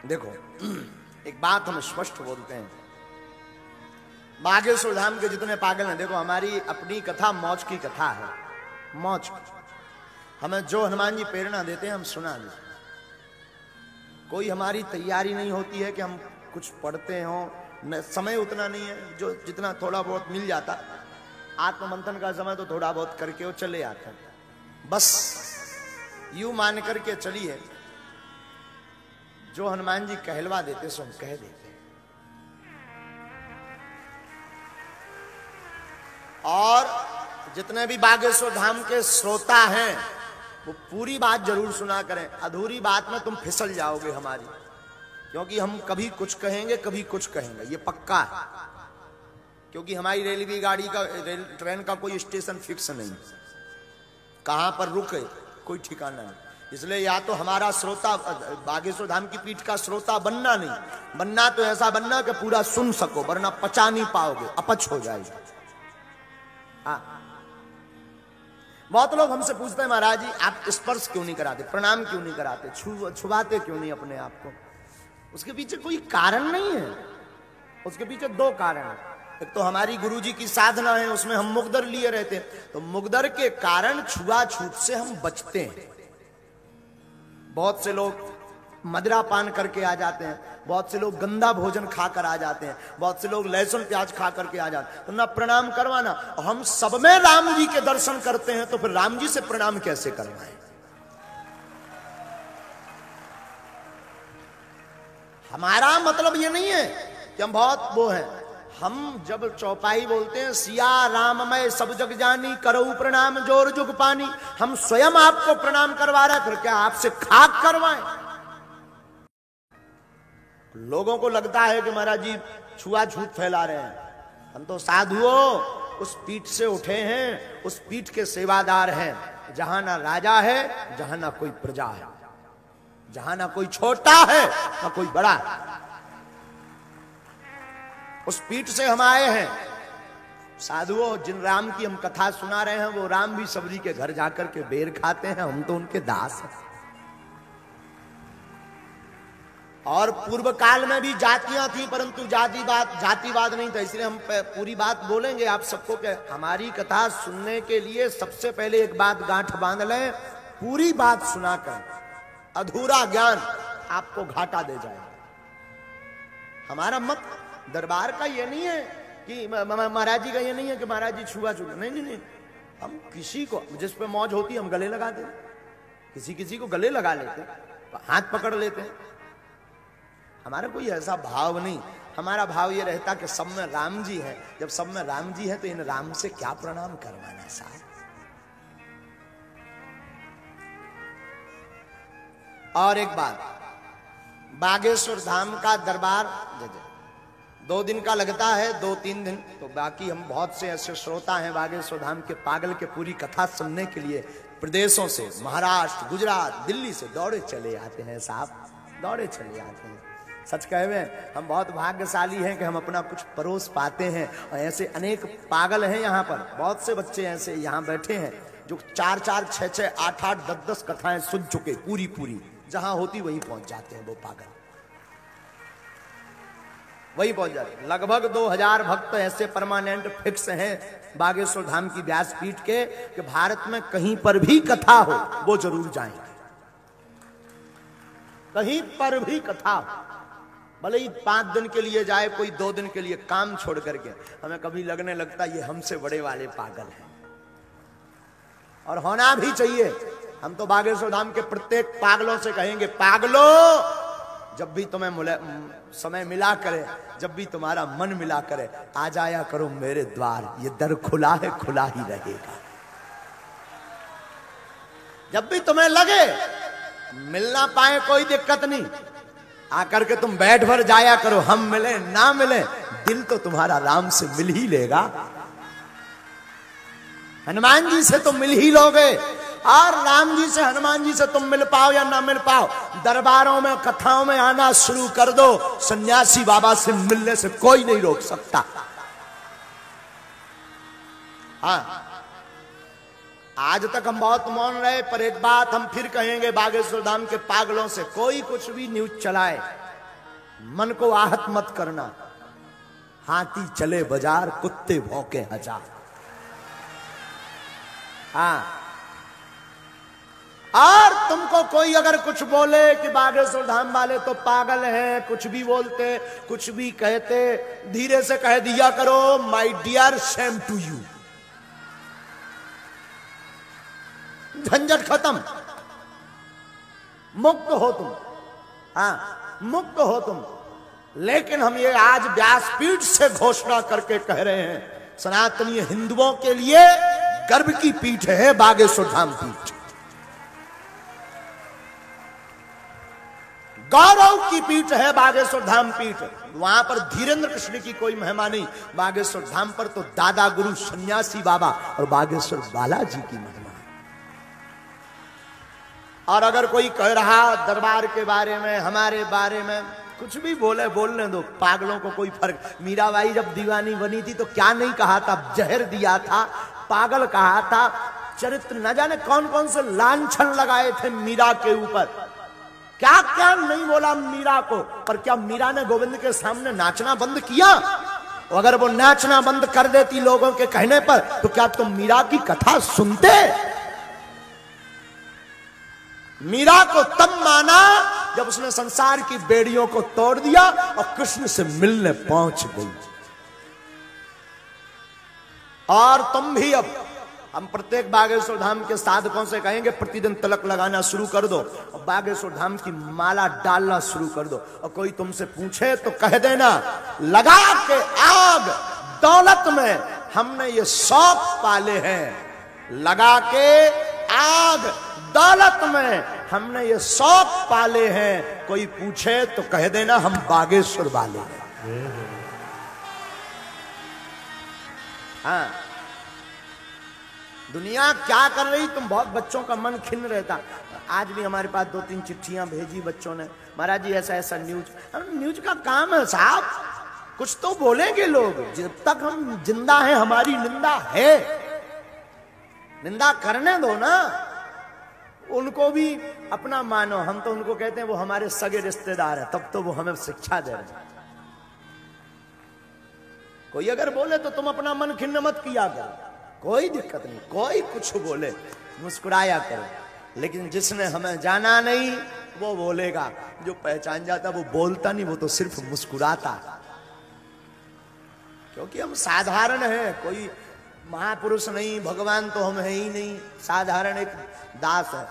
देखो एक बात हम स्पष्ट बोलते हैं, बागेश्वर धाम के जितने पागल हैं, देखो हमारी अपनी कथा मौज की कथा है, मौज। हमें जो हनुमान जी प्रेरणा देते हैं हम सुना देते, कोई हमारी तैयारी नहीं होती है कि हम कुछ पढ़ते हो, समय उतना नहीं है, जो जितना थोड़ा बहुत मिल जाता, आत्ममंथन का समय तो थोड़ा बहुत करके वो चले आते हैं, बस यूं मान करके चलिए जो हनुमान जी कहलवा देते सो हम कह देते। और जितने भी बागेश्वर धाम के श्रोता हैं वो पूरी बात जरूर सुना करें, अधूरी बात में तुम फिसल जाओगे हमारी, क्योंकि हम कभी कुछ कहेंगे कभी कुछ कहेंगे, ये पक्का है। क्योंकि हमारी रेलवे गाड़ी का ट्रेन का कोई स्टेशन फिक्स नहीं, कहां पर रुके कोई ठिकाना नहीं, इसलिए या तो हमारा श्रोता बागेश्वर धाम की पीठ का श्रोता बनना नहीं, बनना तो ऐसा बनना कि पूरा सुन सको, वरना पचा नहीं पाओगे, अपच हो जाएगी। हाँ, बहुत लोग हमसे पूछते हैं महाराज जी आप स्पर्श क्यों नहीं कराते, प्रणाम क्यों नहीं कराते, छुबाते क्यों नहीं अपने आप को? उसके पीछे कोई कारण नहीं है, उसके पीछे दो कारण है। एक तो हमारी गुरुजी की साधना है, उसमें हम मुग्दर लिए रहते हैं, तो मुग्दर के कारण छुआछूत से हम बचते हैं। बहुत से लोग मदिरा पान करके आ जाते हैं, बहुत से लोग गंदा भोजन खाकर आ जाते हैं, बहुत से लोग लहसुन प्याज खा करके आ जाते हैं, तो ना प्रणाम करवाना, और हम सब में राम जी के दर्शन करते हैं तो फिर राम जी से प्रणाम कैसे करवाएं? हमारा मतलब ये नहीं है कि हम बहुत वो हैं, हम जब चौपाई बोलते हैं सिया राममय सब जग जानी करऊ प्रणाम जोर जुग पानी, हम स्वयं आपको प्रणाम करवा रहे हैं, फिर क्या आपसे खाक करवाएं? लोगों को लगता है कि महाराज जी छुआछूत फैला रहे हैं, हम तो साधुओं उस पीठ से उठे हैं, उस पीठ के सेवादार हैं, जहां ना राजा है, जहां ना कोई प्रजा है, जहां ना कोई छोटा है ना कोई बड़ा है, उस पीठ से हम आए हैं। साधुओं, जिन राम की हम कथा सुना रहे हैं वो राम भी सबरी के घर जाकर के बेर खाते हैं, हम तो उनके दास हैं। और पूर्व काल में भी जातियां थी, परंतु जातिवाद नहीं था, इसलिए हम पूरी बात बोलेंगे आप सबको कि हमारी कथा सुनने के लिए सबसे पहले एक बात गांठ बांध लें, पूरी बात सुनाकर अधूरा ज्ञान आपको घाटा दे जाएगा। हमारा मत दरबार का ये नहीं है कि महाराज जी का ये नहीं है कि महाराज जी छुआ छुआ, नहीं नहीं नहीं, हम किसी को जिस पे मौज होती है हम गले लगा देते, किसी को गले लगा लेते, हाथ पकड़ लेते हैं, हमारा कोई ऐसा भाव नहीं। हमारा भाव ये रहता कि सब में राम जी है, जब सब में राम जी है तो इन राम से क्या प्रणाम करवाना साहब। और एक बात, बागेश्वर धाम का दरबार 2 दिन का लगता है, 2-3 दिन, तो बाकी हम बहुत से ऐसे श्रोता हैं बागेश्वर धाम के पागल के पूरी कथा सुनने के लिए प्रदेशों से, महाराष्ट्र, गुजरात, दिल्ली से दौड़े चले आते हैं साहब, दौड़े चले आते हैं। सच कहे हम बहुत भाग्यशाली हैं कि हम अपना कुछ परोस पाते हैं, और ऐसे अनेक पागल हैं यहाँ पर, बहुत से बच्चे ऐसे यहाँ बैठे हैं जो 4-4, 6-6, 8-8, 10-10 कथाएं सुन चुके, पूरी जहां होती वहीं पहुंच जाते हैं वो पागल, वही पहुंच जाते हैं। लगभग 2000 भक्त ऐसे परमानेंट फिक्स हैं बागेश्वर धाम की व्यासपीठ के कि भारत में कहीं पर भी कथा हो वो जरूर जाएंगे, कहीं पर भी कथा हो, भले ही 5 दिन के लिए जाए, कोई 2 दिन के लिए, काम छोड़ करके। हमें कभी लगने लगता ये हमसे बड़े वाले पागल हैं, और होना भी चाहिए। हम तो बागेश्वर धाम के प्रत्येक पागलों से कहेंगे, पागलों जब भी तुम्हें समय मिला करे, जब भी तुम्हारा मन मिला करे, आ जाया करो मेरे द्वार, ये दर खुला है, खुला ही रहेगा। जब भी तुम्हें लगे मिल ना पाए कोई दिक्कत नहीं, आकर के तुम बैठ भर जाया करो, हम मिले ना मिले दिल तो तुम्हारा राम से मिल ही लेगा, हनुमान जी से तुम मिल ही लोगे, और राम जी से, हनुमान जी से तुम मिल पाओ या ना मिल पाओ, दरबारों में कथाओं में आना शुरू कर दो, सन्यासी बाबा से मिलने से कोई नहीं रोक सकता। हाँ, आज तक हम बहुत मौन रहे, पर एक बात हम फिर कहेंगे बागेश्वर धाम के पागलों से, कोई कुछ भी न्यूज चलाए, मन को आहत मत करना, हाथी चले बाजार कुत्ते भौंके हजार। हाँ, और तुमको कोई अगर कुछ बोले कि बागेश्वर धाम वाले तो पागल हैं, कुछ भी बोलते, कुछ भी कहते, धीरे से कह दिया करो, my dear same to you. झंझट खत्म, मुक्त हो तुम। हाँ, मुक्त हो तुम। लेकिन हम ये आज व्यासपीठ से घोषणा करके कह रहे हैं, सनातनी हिंदुओं के लिए गर्व की पीठ है बागेश्वर धाम पीठ, गौरव की पीठ है बागेश्वर धाम पीठ। वहां पर धीरेन्द्र कृष्ण की कोई महिमा नहीं, बागेश्वर धाम पर तो दादा गुरु सन्यासी बाबा और बागेश्वर बालाजी की महिमा है। और अगर कोई कह रहा दरबार के बारे में, हमारे बारे में, कुछ भी बोले, बोलने दो, पागलों को कोई फर्क। मीराबाई जब दीवानी बनी थी तो क्या नहीं कहा था, जहर दिया था, पागल कहा था, चरित्र न जाने कौन कौन से लांछन लगाए थे मीरा के ऊपर, क्या क्या नहीं बोला मीरा को। पर क्या मीरा ने गोविंद के सामने नाचना बंद किया? अगर वो नाचना बंद कर देती लोगों के कहने पर, तो क्या तुम मीरा की कथा सुनते? मीरा को तब माना जब उसने संसार की बेड़ियों को तोड़ दिया और कृष्ण से मिलने पहुंच गई। और तुम भी अब हम प्रत्येक बागेश्वर धाम के साधकों से कहेंगे, प्रतिदिन तिलक लगाना शुरू कर दो और बागेश्वर धाम की माला डालना शुरू कर दो। और कोई तुमसे पूछे तो कह देना, लगा के आग दौलत में हमने ये शौक पाले हैं, लगा के आग दौलत में हमने ये शौक पाले हैं। कोई पूछे तो कह देना हम बागेश्वर वाले हैं। हाँ, दुनिया क्या कर रही, तुम बहुत बच्चों का मन खिन्न रहता। आज भी हमारे पास 2-3 चिट्ठियां भेजी बच्चों ने, महाराज जी ऐसा ऐसा न्यूज का काम है साहब, कुछ तो बोलेंगे लोग। जब तक हम जिंदा हैं हमारी निंदा है, निंदा करने दो ना, उनको भी अपना मानो। हम तो उनको कहते हैं वो हमारे सगे रिश्तेदार है, तब तो वो हमें शिक्षा दे रहे हैं। कोई अगर बोले तो तुम अपना मन खिन्न मत किया करो, कोई दिक्कत नहीं, कोई कुछ बोले मुस्कुराया करो। लेकिन जिसने हमें जाना नहीं वो बोलेगा, जो पहचान जाता वो बोलता नहीं, वो तो सिर्फ मुस्कुराता। क्योंकि हम साधारण हैं, कोई महापुरुष नहीं, भगवान तो हम है ही नहीं, साधारण एक दास है।